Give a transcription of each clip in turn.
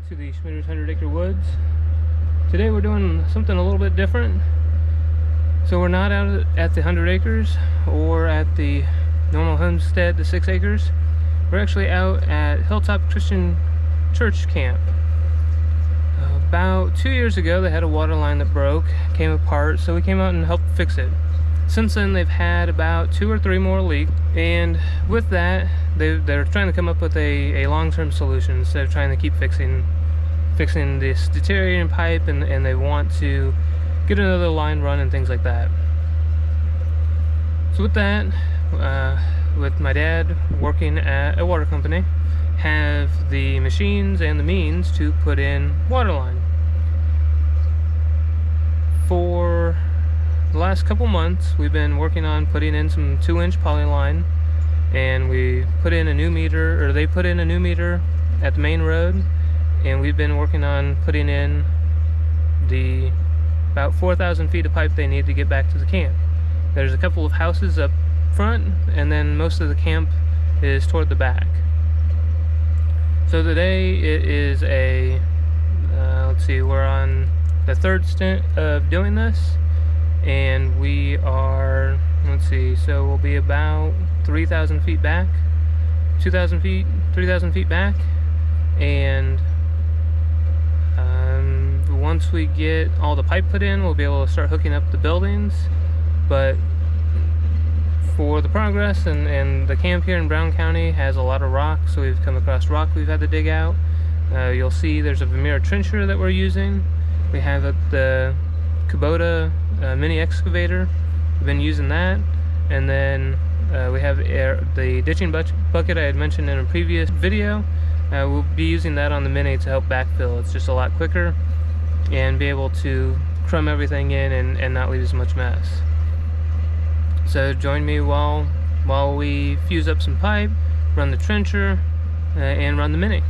to the Schmitter's 100 Acre Woods. Today we're doing something a little bit different. So we're not out at the 100 acres or at the normal homestead, the 6 acres. We're actually out at Hilltop Christian Church Camp. About 2 years ago they had a water line that broke, came apart, so we came out and helped fix it. Since then they've had about 2 or 3 more leaks, and with that they're trying to come up with a long-term solution instead of trying to keep fixing this deteriorating pipe, and they want to get another line run and things like that. So with that, with my dad working at a water company, have the machines and the means to put in water line. For the last couple months we've been working on putting in some 2-inch polyline, and we put in a new meter, or they put in a new meter at the main road, and we've been working on putting in the about 4,000 feet of pipe they need to get back to the camp. There's a couple of houses up front, and then most of the camp is toward the back. So today it is a let's see, we're on the 3rd stint of doing this, and we are, let's see, so we'll be about 3,000 feet back, 2,000 feet, 3,000 feet back, and once we get all the pipe put in, we'll be able to start hooking up the buildings. But for the progress, and the camp here in Brown County has a lot of rock, so we've come across rock we've had to dig out. You'll see there's a Vermeer trencher that we're using. We have the Kubota mini excavator. We've been using that, and then we have the ditching bucket I had mentioned in a previous video. We'll be using that on the mini to help backfill. It's just a lot quicker, and be able to crumb everything in and not leave as much mess. So join me while we fuse up some pipe, run the trencher, and run the mini.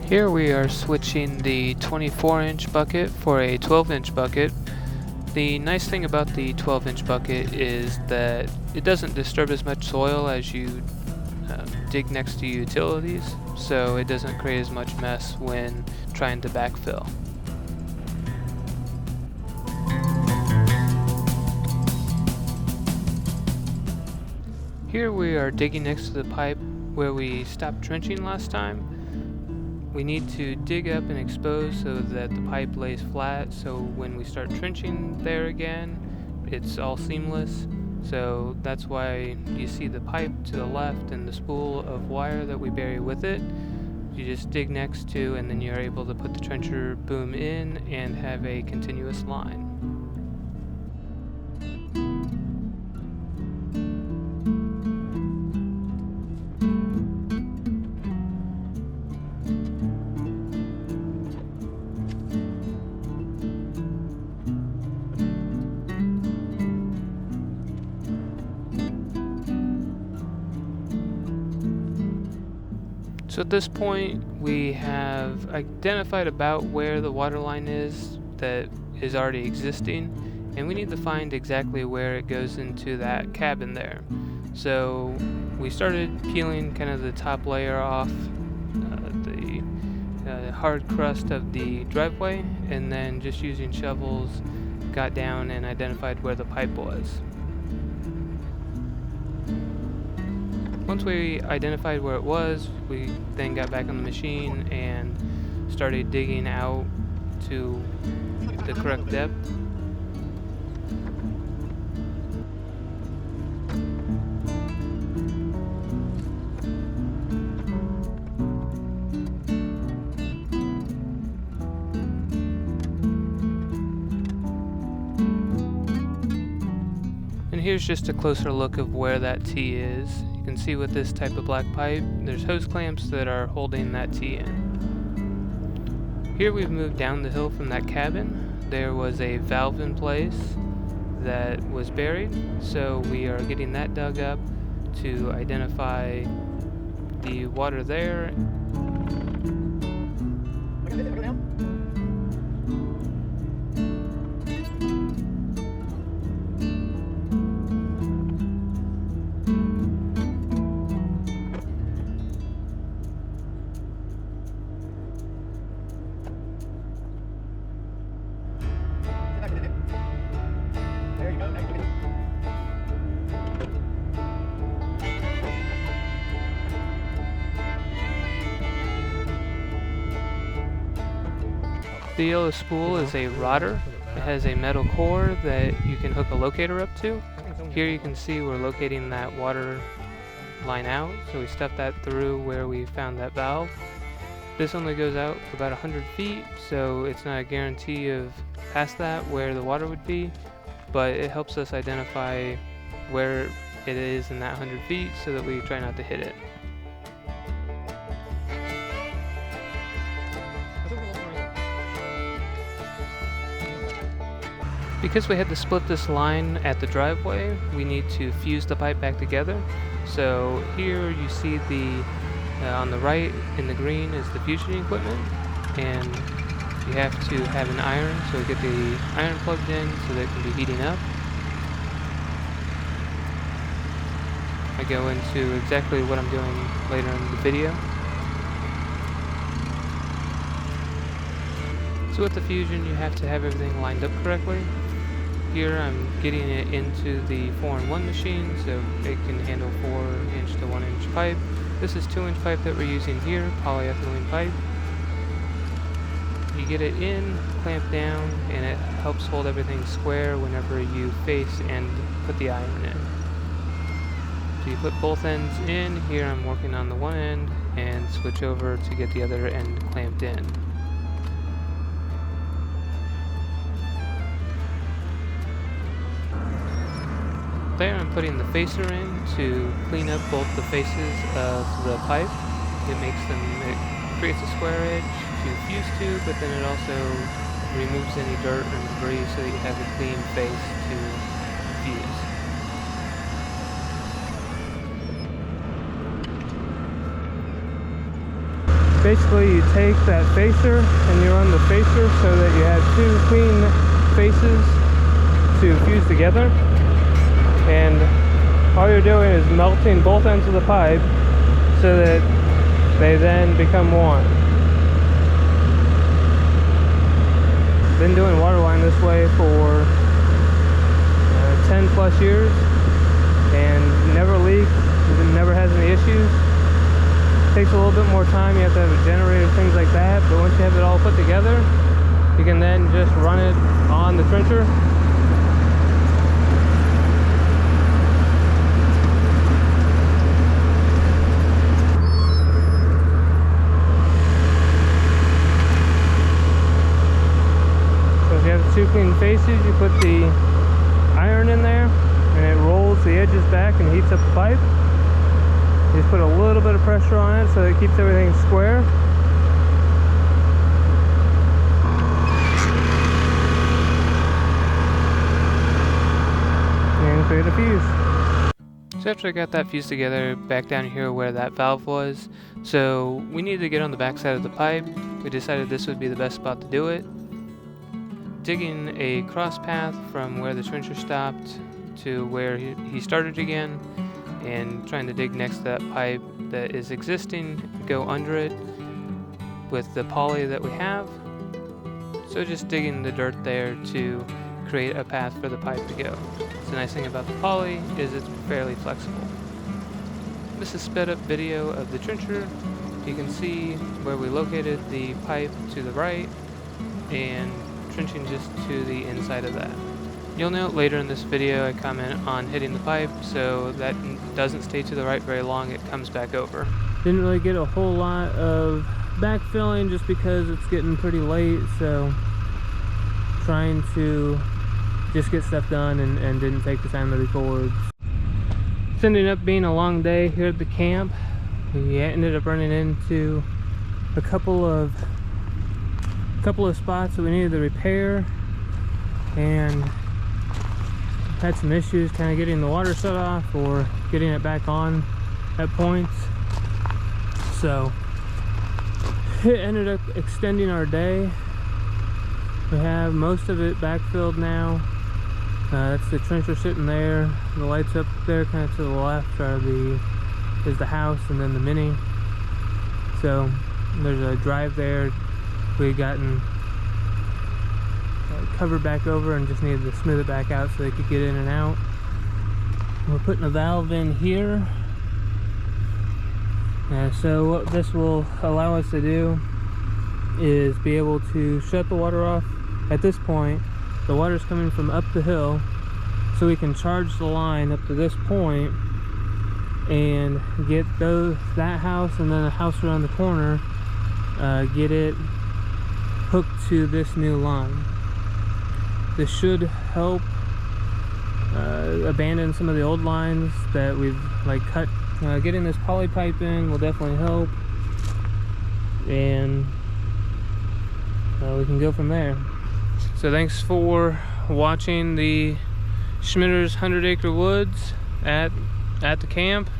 Here we are switching the 24-inch bucket for a 12-inch bucket. The nice thing about the 12-inch bucket is that it doesn't disturb as much soil as you dig next to utilities, so it doesn't create as much mess when trying to backfill. Here we are digging next to the pipe where we stopped trenching last time. We need to dig up and expose so that the pipe lays flat, so when we start trenching there again, it's all seamless. So that's why you see the pipe to the left and the spool of wire that we bury with it. You just dig next to, and then you're able to put the trencher boom in and have a continuous line. So at this point, we have identified about where the water line is that is already existing, and we need to find exactly where it goes into that cabin there. So we started peeling kind of the top layer off the hard crust of the driveway, and then just using shovels got down and identified where the pipe was. Once we identified where it was, we then got back on the machine and started digging out to the correct depth. And here's just a closer look of where that T is. You can see with this type of black pipe, there's hose clamps that are holding that T in. Here we've moved down the hill from that cabin. There was a valve in place that was buried, so we are getting that dug up to identify the water there. The yellow spool is a rotor. It has a metal core that you can hook a locator up to. Here you can see we're locating that water line out, so we stuffed that through where we found that valve. This only goes out for about 100 feet, so it's not a guarantee of past that where the water would be, but it helps us identify where it is in that 100 feet so that we try not to hit it. Because we had to split this line at the driveway, we need to fuse the pipe back together. So here you see the on the right in the green is the fusion equipment, and you have to have an iron, so we get the iron plugged in so that it can be heating up. I go into exactly what I'm doing later in the video. So with the fusion you have to have everything lined up correctly. Here I'm getting it into the 4-in-1 machine so it can handle 4-inch to 1-inch pipe. This is 2-inch pipe that we're using here, polyethylene pipe. You get it in, clamp down, and it helps hold everything square whenever you face and put the iron in. So you put both ends in. Here I'm working on the one end and switch over to get the other end clamped in. There I'm putting the facer in to clean up both the faces of the pipe. It creates a square edge to fuse to, but then it also removes any dirt and debris so that you have a clean face to fuse. Basically you take that facer and you run the facer so that you have two clean faces to fuse together. And all you're doing is melting both ends of the pipe so that they then become one. Been doing waterline this way for 10 plus years and never leaked, never has any issues. Takes a little bit more time, you have to have a generator, things like that, but once you have it all put together, you can then just run it on the trencher. Two clean faces, you put the iron in there and it rolls the edges back and heats up the pipe. You just put a little bit of pressure on it so it keeps everything square. And create a fuse. So after I got that fuse together, back down here where that valve was, so we needed to get on the back side of the pipe. We decided this would be the best spot to do it. Digging a cross path from where the trencher stopped to where he started again, and trying to dig next to that pipe that is existing, go under it with the poly that we have. So just digging the dirt there to create a path for the pipe to go. The nice thing about the poly is it's fairly flexible. This is sped up video of the trencher. You can see where we located the pipe to the right and trenching just to the inside of that. You'll note later in this video I comment on hitting the pipe, so that doesn't stay to the right very long, it comes back over. Didn't really get a whole lot of backfilling just because it's getting pretty late, so trying to just get stuff done and didn't take the time to record. It's ended up being a long day here at the camp. We ended up running into a couple of spots that we needed to repair, and had some issues kind of getting the water shut off or getting it back on at points. So it ended up extending our day. We have most of it backfilled now. That's the trencher sitting there. The lights up there kind of to the left is the house, and then the mini. So there's a drive there. We had gotten covered back over and just needed to smooth it back out so they could get in and out. We're putting a valve in here. So what this will allow us to do is be able to shut the water off. At this point, the water's coming from up the hill, so we can charge the line up to this point and get that house and then a house around the corner, get it hooked to this new line. This should help abandon some of the old lines that we've cut. Getting this poly pipe in will definitely help, and we can go from there. So thanks for watching the Schmitter's 100 Acre Woods at the camp.